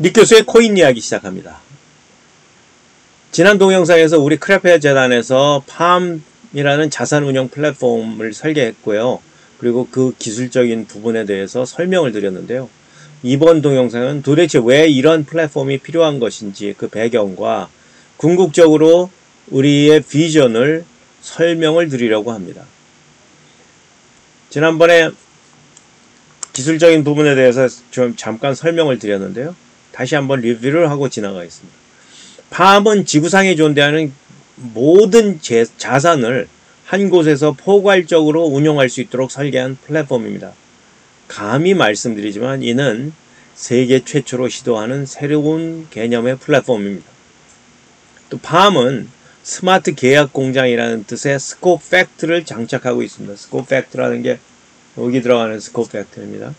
닉 교수의 코인 이야기 시작합니다. 지난 동영상에서 우리 크레페 재단에서 팜이라는 자산운용 플랫폼을 설계했고요. 그리고 그 기술적인 부분에 대해서 설명을 드렸는데요. 이번 동영상은 도대체 왜 이런 플랫폼이 필요한 것인지 그 배경과 궁극적으로 우리의 비전을 설명을 드리려고 합니다. 지난번에 기술적인 부분에 대해서 좀 잠깐 설명을 드렸는데요. 다시 한번 리뷰를 하고 지나가겠습니다. 팜은 지구상에 존재하는 모든 자산을 한 곳에서 포괄적으로 운용할 수 있도록 설계한 플랫폼입니다. 감히 말씀드리지만 이는 세계 최초로 시도하는 새로운 개념의 플랫폼입니다. 또 팜은 스마트 계약 공장이라는 뜻의 스코프 팩트를 장착하고 있습니다. 스코프 팩트라는 게 여기 들어가는 스코프 팩트입니다.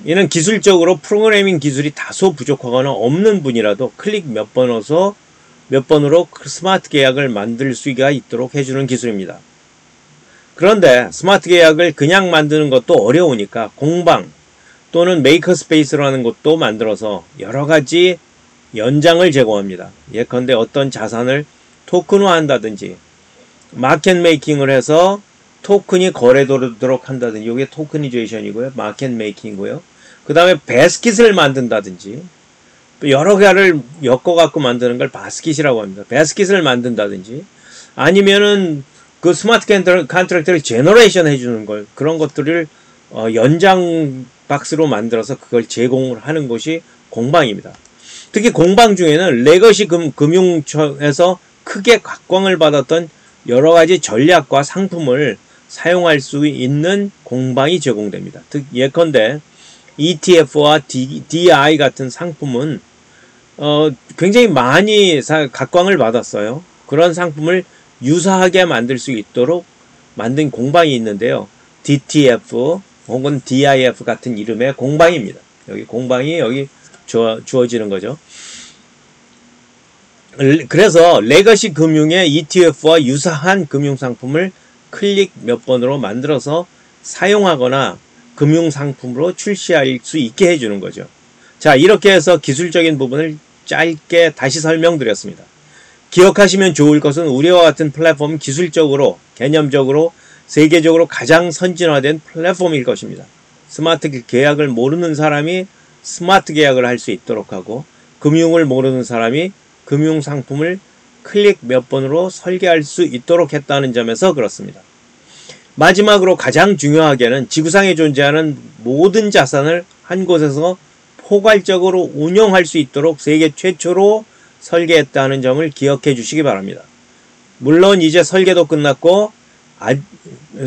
이는 기술적으로 프로그래밍 기술이 다소 부족하거나 없는 분이라도 클릭 몇 번으로 스마트 계약을 만들 수가 있도록 해주는 기술입니다. 그런데 스마트 계약을 그냥 만드는 것도 어려우니까 공방 또는 메이커스페이스라는 것도 만들어서 여러가지 연장을 제공합니다. 예컨대 어떤 자산을 토큰화한다든지 마켓 메이킹을 해서 토큰이 거래되도록 한다든지, 이게 토크니제이션이고요. 마켓 메이킹이고요. 그 다음에 바스킷을 만든다든지, 여러 개를 엮어갖고 만드는 걸 바스킷이라고 합니다. 바스킷을 만든다든지, 아니면은 그 스마트 컨트랙트를 제너레이션 해주는 걸, 그런 것들을 연장 박스로 만들어서 그걸 제공을 하는 것이 공방입니다. 특히 공방 중에는 레거시 금융청에서 크게 각광을 받았던 여러 가지 전략과 상품을 사용할 수 있는 공방이 제공됩니다. 즉 예컨대 ETF와 DI 같은 상품은 굉장히 많이 각광을 받았어요. 그런 상품을 유사하게 만들 수 있도록 만든 공방이 있는데요. DTF 혹은 DIF 같은 이름의 공방입니다. 여기 공방이 여기 주어지는 거죠. 그래서 레거시 금융의 ETF와 유사한 금융상품을 클릭 몇 번으로 만들어서 사용하거나 금융상품으로 출시할 수 있게 해주는 거죠. 자, 이렇게 해서 기술적인 부분을 짧게 다시 설명드렸습니다. 기억하시면 좋을 것은 우리와 같은 플랫폼은 기술적으로, 개념적으로, 세계적으로 가장 선진화된 플랫폼일 것입니다. 스마트 계약을 모르는 사람이 스마트 계약을 할 수 있도록 하고, 금융을 모르는 사람이 금융상품을 클릭 몇 번으로 설계할 수 있도록 했다는 점에서 그렇습니다. 마지막으로 가장 중요하게는 지구상에 존재하는 모든 자산을 한 곳에서 포괄적으로 운용할 수 있도록 세계 최초로 설계했다는 점을 기억해 주시기 바랍니다. 물론 이제 설계도 끝났고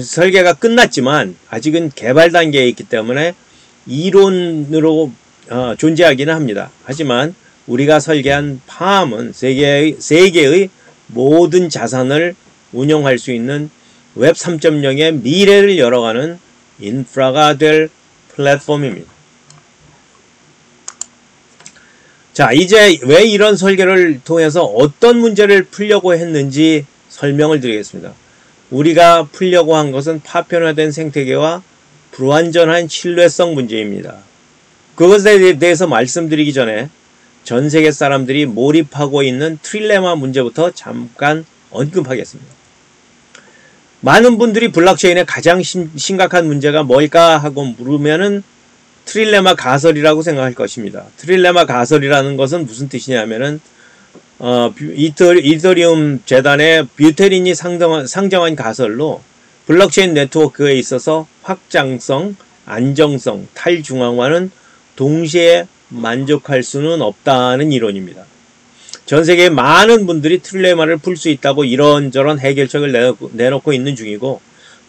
설계가 끝났지만 아직은 개발 단계에 있기 때문에 이론으로 존재하기는 합니다. 하지만 우리가 설계한 팜은 세계의 모든 자산을 운용할 수 있는 웹 3.0의 미래를 열어가는 인프라가 될 플랫폼입니다. 자, 이제 왜 이런 설계를 통해서 어떤 문제를 풀려고 했는지 설명을 드리겠습니다. 우리가 풀려고 한 것은 파편화된 생태계와 불완전한 신뢰성 문제입니다. 그것에 대해서 말씀드리기 전에 전 세계 사람들이 몰입하고 있는 트릴레마 문제부터 잠깐 언급하겠습니다. 많은 분들이 블록체인의 가장 심각한 문제가 뭘까 하고 물으면은 트릴레마 가설이라고 생각할 것입니다. 트릴레마 가설이라는 것은 무슨 뜻이냐면은 이더리움 재단의 뷰테린이 상정한 가설로 블록체인 네트워크에 있어서 확장성, 안정성, 탈중앙화는 동시에 만족할 수는 없다는 이론입니다. 전 세계의 많은 분들이 트릴레마를 풀 수 있다고 이런저런 해결책을 내놓고 있는 중이고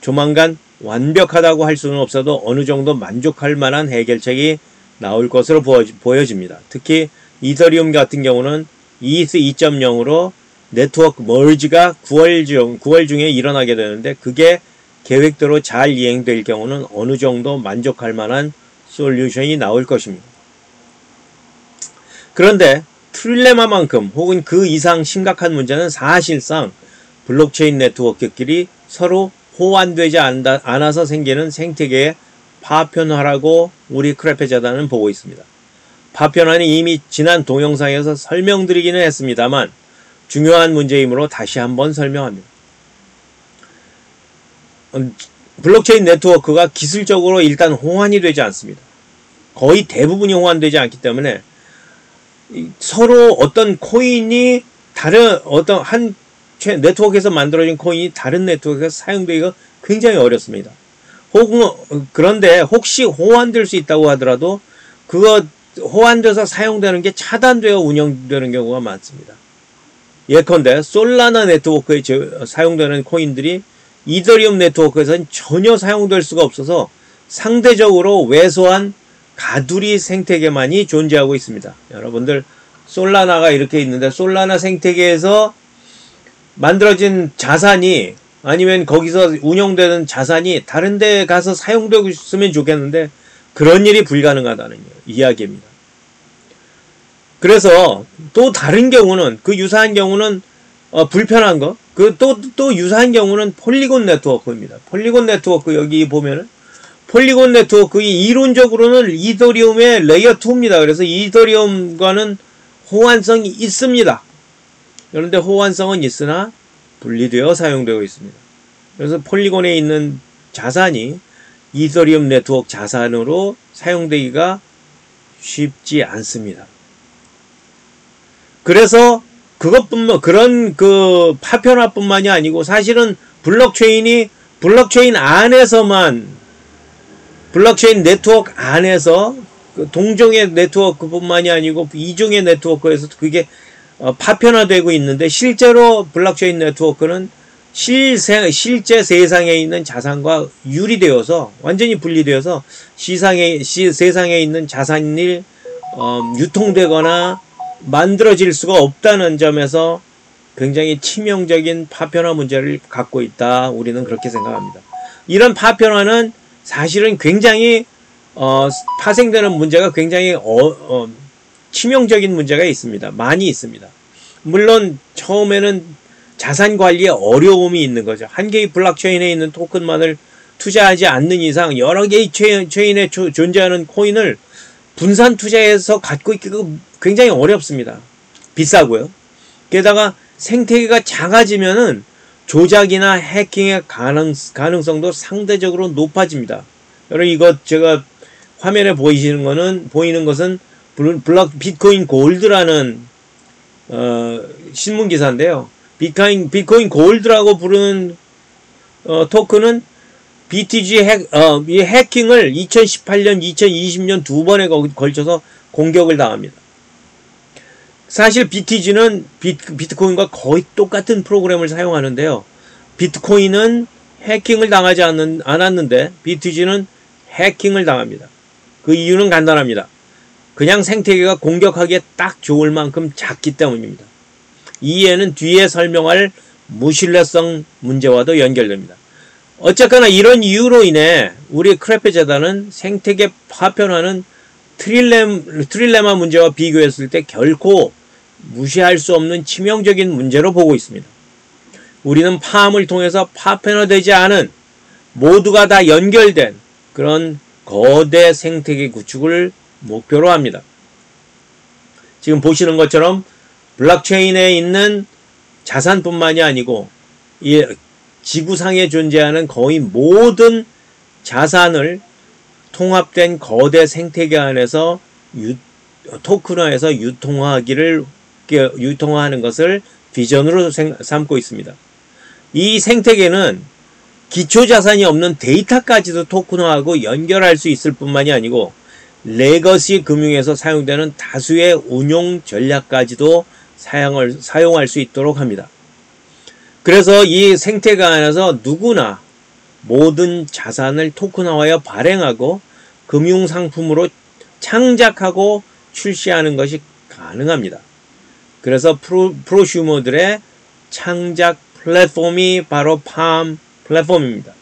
조만간 완벽하다고 할 수는 없어도 어느 정도 만족할 만한 해결책이 나올 것으로 보여집니다. 특히 이더리움 같은 경우는 ETH 2.0으로 네트워크 머지가 9월 중에 일어나게 되는데 그게 계획대로 잘 이행될 경우는 어느 정도 만족할 만한 솔루션이 나올 것입니다. 그런데 트릴레마만큼 혹은 그 이상 심각한 문제는 사실상 블록체인 네트워크끼리 서로 호환되지 않아서 생기는 생태계의 파편화라고 우리 크레페 재단은 보고 있습니다. 파편화는 이미 지난 동영상에서 설명드리기는 했습니다만 중요한 문제이므로 다시 한번 설명합니다. 블록체인 네트워크가 기술적으로 일단 호환이 되지 않습니다. 거의 대부분이 호환되지 않기 때문에 서로 어떤 코인이 다른 어떤 한 네트워크에서 만들어진 코인이 다른 네트워크에서 사용되기가 굉장히 어렵습니다. 그런데 혹시 호환될 수 있다고 하더라도 그거 호환돼서 사용되는 게 차단되어 운영되는 경우가 많습니다. 예컨대 솔라나 네트워크에 사용되는 코인들이 이더리움 네트워크에서는 전혀 사용될 수가 없어서 상대적으로 왜소한 가두리 생태계만이 존재하고 있습니다. 여러분들 솔라나가 이렇게 있는데 솔라나 생태계에서 만들어진 자산이 아니면 거기서 운영되는 자산이 다른 데 가서 사용되고 있으면 좋겠는데 그런 일이 불가능하다는 이야기입니다. 그래서 또 다른 경우는 그 유사한 경우는 불편한 거 또 유사한 경우는 폴리곤 네트워크입니다. 폴리곤 네트워크 여기 보면은 폴리곤 네트워크 이론적으로는 이더리움의 레이어 2입니다. 그래서 이더리움과는 호환성이 있습니다. 그런데 호환성은 있으나 분리되어 사용되고 있습니다. 그래서 폴리곤에 있는 자산이 이더리움 네트워크 자산으로 사용되기가 쉽지 않습니다. 그래서 그런 파편화뿐만이 아니고 사실은 블록체인 네트워크 안에서 동종의 네트워크뿐만이 아니고 이종의 네트워크에서 그게 파편화되고 있는데 실제로 블록체인 네트워크는 실제 세상에 있는 자산과 유리되어서 완전히 분리되어서 세상에 있는 자산이 유통되거나 만들어질 수가 없다는 점에서 굉장히 치명적인 파편화 문제를 갖고 있다. 우리는 그렇게 생각합니다. 이런 파편화는 사실은 굉장히 파생되는 문제가 굉장히 치명적인 문제가 있습니다. 많이 있습니다. 물론 처음에는 자산 관리에 어려움이 있는 거죠. 한 개의 블록체인에 있는 토큰만을 투자하지 않는 이상 여러 개의 체인에 존재하는 코인을 분산 투자해서 갖고 있기가 굉장히 어렵습니다. 비싸고요. 게다가 생태계가 작아지면은 조작이나 해킹의 가능성도 상대적으로 높아집니다. 여러분 이거 제가 화면에 보이는 것은 비트코인 골드라는 신문 기사인데요. 비트코인 골드라고 부르는 토큰은 BTG 해킹을 2018년, 2020년 두 번에 걸쳐서 공격을 당합니다. 사실 BTG는 비트코인과 거의 똑같은 프로그램을 사용하는데요. 비트코인은 해킹을 당하지 않았는데 BTG는 해킹을 당합니다. 그 이유는 간단합니다. 그냥 생태계가 공격하기에 딱 좋을 만큼 작기 때문입니다. 이해는 뒤에 설명할 무신뢰성 문제와도 연결됩니다. 어쨌거나 이런 이유로 인해 우리 크레페 재단은 생태계 파편화는 트릴레마 문제와 비교했을 때 결코 무시할 수 없는 치명적인 문제로 보고 있습니다. 우리는 팜을 통해서 파편화되지 않은 모두가 다 연결된 그런 거대 생태계 구축을 목표로 합니다. 지금 보시는 것처럼 블록체인에 있는 자산뿐만이 아니고 이 지구상에 존재하는 거의 모든 자산을 통합된 거대 생태계 안에서 토큰화해서 유통화하는 것을 비전으로 삼고 있습니다. 이 생태계는 기초자산이 없는 데이터까지도 토큰화하고 연결할 수 있을 뿐만이 아니고 레거시 금융에서 사용되는 다수의 운용 전략까지도 사용할 수 있도록 합니다. 그래서 이 생태계 안에서 누구나 모든 자산을 토큰화하여 발행하고 금융상품으로 창작하고 출시하는 것이 가능합니다. 그래서 프로슈머들의 창작 플랫폼이 바로 팜 플랫폼입니다.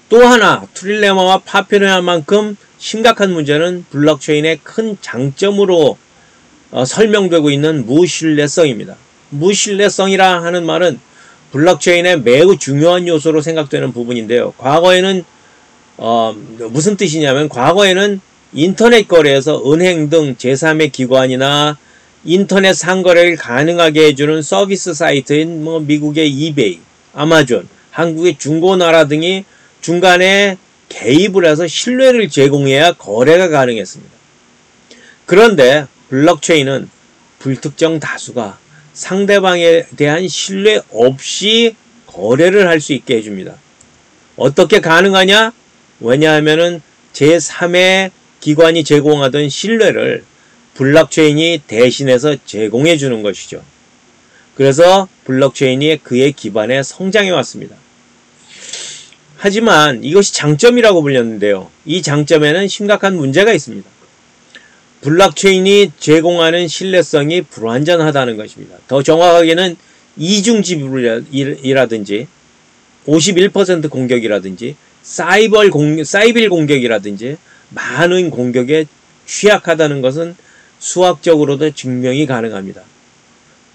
또 하나 트릴레마와 파편화만큼 심각한 문제는 블록체인의 큰 장점으로 설명되고 있는 무신뢰성입니다. 무신뢰성이라 하는 말은 블록체인의 매우 중요한 요소로 생각되는 부분인데요. 과거에는 무슨 뜻이냐면 과거에는 인터넷 거래에서 은행 등 제3의 기관이나 인터넷 상거래를 가능하게 해주는 서비스 사이트인 미국의 이베이, 아마존, 한국의 중고나라 등이 중간에 개입을 해서 신뢰를 제공해야 거래가 가능했습니다. 그런데 블록체인은 불특정 다수가 상대방에 대한 신뢰 없이 거래를 할 수 있게 해줍니다. 어떻게 가능하냐? 왜냐하면은 제3의 기관이 제공하던 신뢰를 블록체인이 대신해서 제공해 주는 것이죠. 그래서 블록체인이 그의 기반에 성장해 왔습니다. 하지만 이것이 장점이라고 불렸는데요. 이 장점에는 심각한 문제가 있습니다. 블록체인이 제공하는 신뢰성이 불완전하다는 것입니다. 더 정확하게는 이중지불이라든지 51% 공격이라든지 사이버 공격이라든지 많은 공격에 취약하다는 것은 수학적으로도 증명이 가능합니다.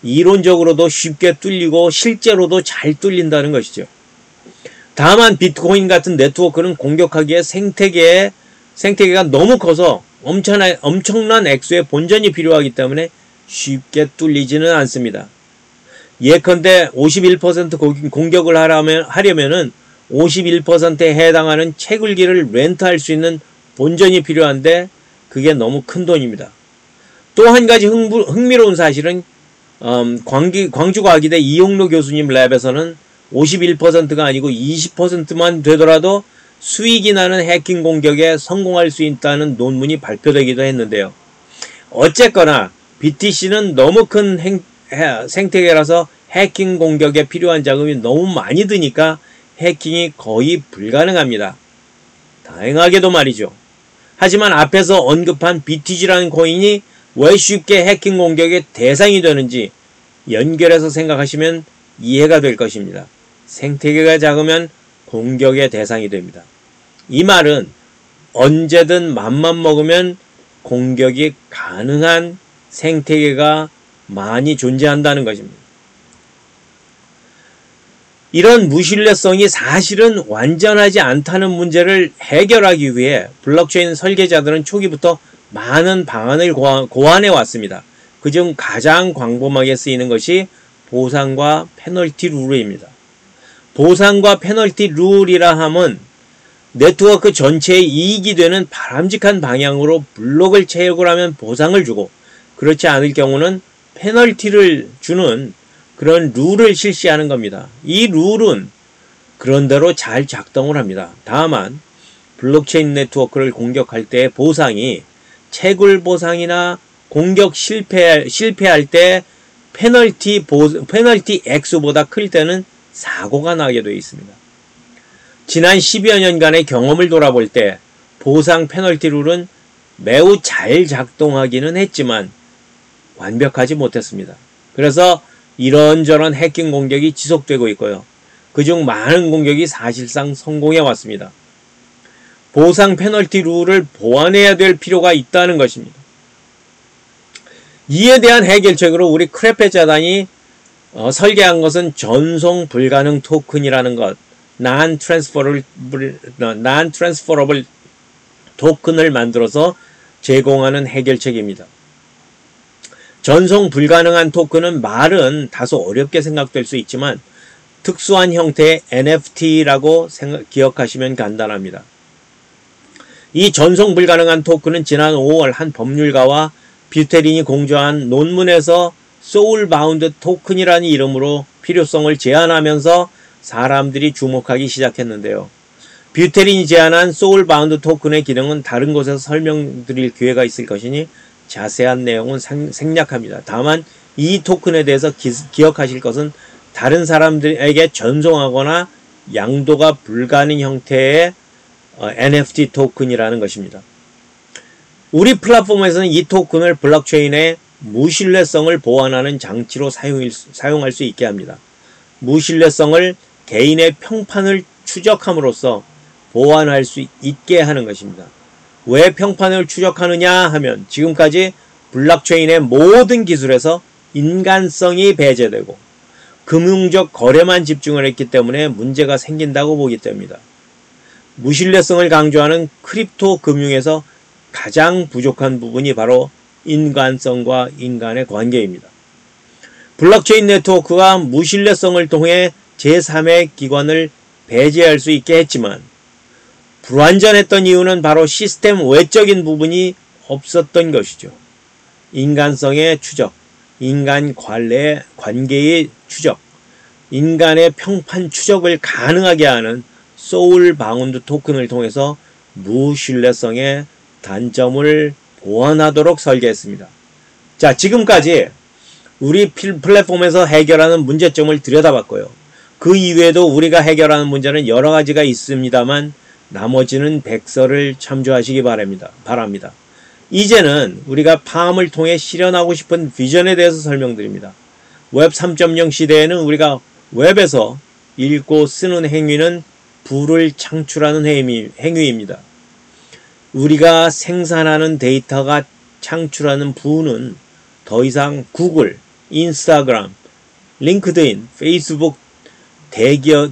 이론적으로도 쉽게 뚫리고 실제로도 잘 뚫린다는 것이죠. 다만 비트코인 같은 네트워크는 공격하기에 생태계가 너무 커서 엄청난 액수의 본전이 필요하기 때문에 쉽게 뚫리지는 않습니다. 예컨대 51% 공격을 하려면은 51%에 해당하는 채굴기를 렌트할 수 있는 본전이 필요한데 그게 너무 큰 돈입니다. 또 한 가지 흥미로운 사실은 광주과학의대 이용로 교수님 랩에서는 51%가 아니고 20%만 되더라도 수익이 나는 해킹 공격에 성공할 수 있다는 논문이 발표되기도 했는데요. 어쨌거나 BTC는 너무 큰 생태계라서 해킹 공격에 필요한 자금이 너무 많이 드니까 해킹이 거의 불가능합니다. 다행하게도 말이죠. 하지만 앞에서 언급한 BTC라는 코인이 왜 쉽게 해킹 공격의 대상이 되는지 연결해서 생각하시면 이해가 될 것입니다. 생태계가 작으면 공격의 대상이 됩니다. 이 말은 언제든 맘만 먹으면 공격이 가능한 생태계가 많이 존재한다는 것입니다. 이런 무신뢰성이 사실은 완전하지 않다는 문제를 해결하기 위해 블록체인 설계자들은 초기부터 많은 방안을 고안해 왔습니다. 그중 가장 광범하게 쓰이는 것이 보상과 페널티 룰입니다. 보상과 페널티 룰이라 함은 네트워크 전체의 이익이 되는 바람직한 방향으로 블록을 채굴 하면 보상을 주고 그렇지 않을 경우는 페널티를 주는 그런 룰을 실시하는 겁니다. 이 룰은 그런대로 잘 작동을 합니다. 다만 블록체인 네트워크를 공격할 때의 보상이 채굴 보상이나 공격 실패할 때 페널티 액수보다 클 때는 사고가 나게 되어 있습니다. 지난 10여 년간의 경험을 돌아볼 때 보상 페널티 룰은 매우 잘 작동하기는 했지만 완벽하지 못했습니다. 그래서 이런저런 해킹 공격이 지속되고 있고요. 그중 많은 공격이 사실상 성공해 왔습니다. 보상 페널티 룰을 보완해야 될 필요가 있다는 것입니다. 이에 대한 해결책으로 우리 크레페 재단이 설계한 것은 전송 불가능 토큰이라는 것, non-transferable 토큰을 만들어서 제공하는 해결책입니다. 전송 불가능한 토큰은 말은 다소 어렵게 생각될 수 있지만 특수한 형태의 NFT라고 기억하시면 간단합니다. 이 전송 불가능한 토큰은 지난 5월 한 법률가와 뷰테린이 공조한 논문에서 소울바운드 토큰이라는 이름으로 필요성을 제안하면서 사람들이 주목하기 시작했는데요. 뷰테린이 제안한 소울바운드 토큰의 기능은 다른 곳에서 설명드릴 기회가 있을 것이니 자세한 내용은 생략합니다. 다만 이 토큰에 대해서 기억하실 것은 다른 사람들에게 전송하거나 양도가 불가능 형태의 NFT 토큰이라는 것입니다. 우리 플랫폼에서는 이 토큰을 블록체인의 무신뢰성을 보완하는 장치로 사용할 수 있게 합니다. 무신뢰성을 개인의 평판을 추적함으로써 보완할 수 있게 하는 것입니다. 왜 평판을 추적하느냐 하면 지금까지 블록체인의 모든 기술에서 인간성이 배제되고 금융적 거래만 집중을 했기 때문에 문제가 생긴다고 보기 때문입니다. 무신뢰성을 강조하는 크립토 금융에서 가장 부족한 부분이 바로 인간성과 인간의 관계입니다. 블록체인 네트워크가 무신뢰성을 통해 제3의 기관을 배제할 수 있게 했지만 불완전했던 이유는 바로 시스템 외적인 부분이 없었던 것이죠. 인간성의 추적, 인간 관계의 추적, 인간의 평판 추적을 가능하게 하는 소울 바운드 토큰을 통해서 무신뢰성의 단점을 보완하도록 설계했습니다. 자, 지금까지 우리 플랫폼에서 해결하는 문제점을 들여다봤고요. 그 이외에도 우리가 해결하는 문제는 여러 가지가 있습니다만 나머지는 백서를 참조하시기 바랍니다. 이제는 우리가 팜을 통해 실현하고 싶은 비전에 대해서 설명드립니다. 웹 3.0 시대에는 우리가 웹에서 읽고 쓰는 행위는 부를 창출하는 행위입니다. 우리가 생산하는 데이터가 창출하는 부는 더 이상 구글, 인스타그램, 링크드인, 페이스북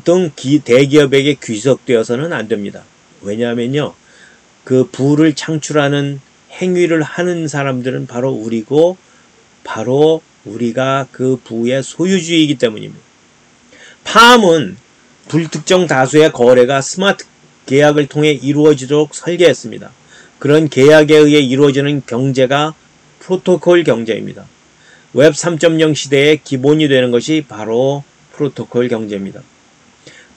등 대기업에게 귀속되어서는 안 됩니다. 왜냐하면요, 그 부를 창출하는 행위를 하는 사람들은 바로 우리고, 바로 우리가 그 부의 소유주이기 때문입니다. 팜은 불특정 다수의 거래가 스마트 계약을 통해 이루어지도록 설계했습니다. 그런 계약에 의해 이루어지는 경제가 프로토콜 경제입니다. 웹 3.0 시대의 기본이 되는 것이 바로 프로토콜 경제입니다.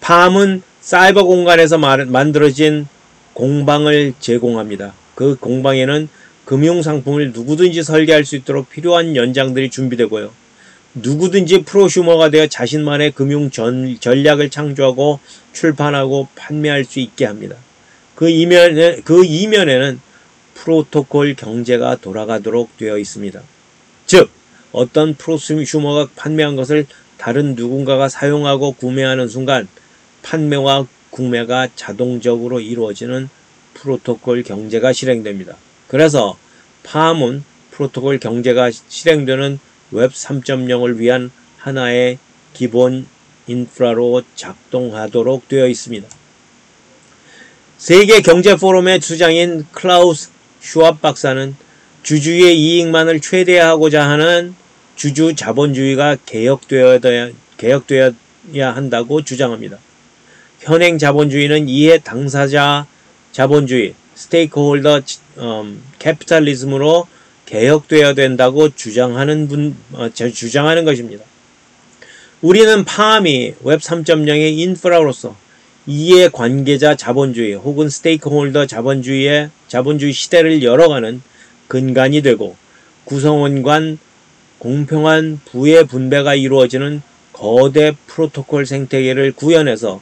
팜은 사이버 공간에서 만들어진 공방을 제공합니다. 그 공방에는 금융상품을 누구든지 설계할 수 있도록 필요한 연장들이 준비되고요. 누구든지 프로슈머가 되어 자신만의 금융 전략을 창조하고 출판하고 판매할 수 있게 합니다. 그 이면에는 프로토콜 경제가 돌아가도록 되어 있습니다. 즉, 어떤 프로슈머가 판매한 것을 다른 누군가가 사용하고 구매하는 순간 판매와 구매가 자동적으로 이루어지는 프로토콜 경제가 실행됩니다. 그래서 팜은 프로토콜 경제가 실행되는 웹 3.0을 위한 하나의 기본 인프라로 작동하도록 되어 있습니다. 세계 경제 포럼의 주장인 클라우스 슈왑 박사는 주주의 이익만을 최대화하고자 하는 주주 자본주의가 개혁되어야 한다고 주장합니다. 현행 자본주의는 이해 당사자 자본주의, 스테이크홀더 캐피탈리즘으로 개혁되어야 된다고 주장하는 것입니다. 우리는 팜이 웹 3.0의 인프라로서 이해 관계자 자본주의 혹은 스테이크홀더 자본주의 시대를 열어가는 근간이 되고 구성원 간 공평한 부의 분배가 이루어지는 거대 프로토콜 생태계를 구현해서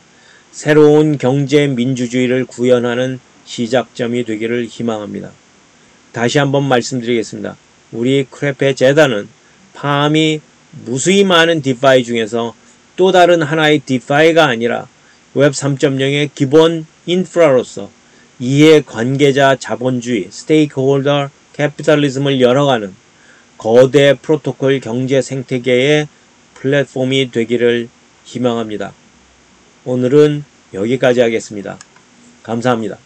새로운 경제 민주주의를 구현하는 시작점이 되기를 희망합니다. 다시 한번 말씀드리겠습니다. 우리 크레페 재단은 팜이 무수히 많은 디파이 중에서 또 다른 하나의 디파이가 아니라 웹 3.0의 기본 인프라로서 이해 관계자 자본주의, 스테이크홀더 캐피탈리즘을 열어가는 거대 프로토콜 경제 생태계의 플랫폼이 되기를 희망합니다. 오늘은 여기까지 하겠습니다. 감사합니다.